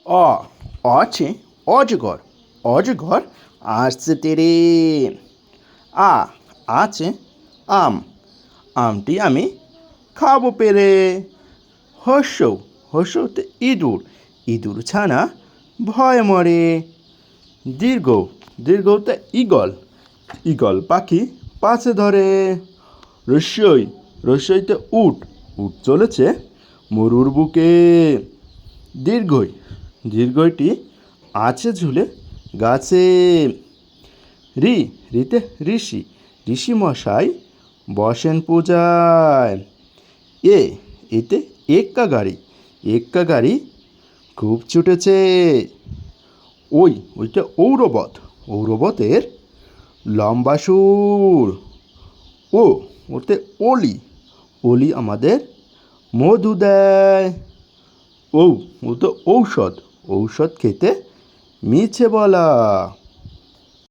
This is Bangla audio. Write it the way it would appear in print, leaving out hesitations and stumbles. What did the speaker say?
অ আছে অজগর, অজগর আসছে তেরে। আ আছে আম, আমটি আমি খাবো পেরে। হর্ষৌ, হর্ষৌতে ইঁদুর, ইঁদুর ছানা ভয়ে মরে। দীর্ঘ, দীর্ঘতে ঈগল, ঈগল পাখি পাছে ধরে। রস্যই, রস্যইতে উট, উট চলেছে মরুর বুকে। দীর্ঘই, দীর্ঘইটি আছে ঝুলে গাছে। রি, রিতে ঋষি, ঋষি মশাই বসেন পূজায়। এ, এতে এক্কা গাড়ি, এক্কা গাড়ি খুব ছুটেছে। ওই, ওইটা ঔরবত, ঔরবতের লম্বা সুর। ও, ওতে অলি, অলি আমাদের মধু দেয়। ও, ও তো ঔষধ, ঔষধ খেতে মিছে বলা।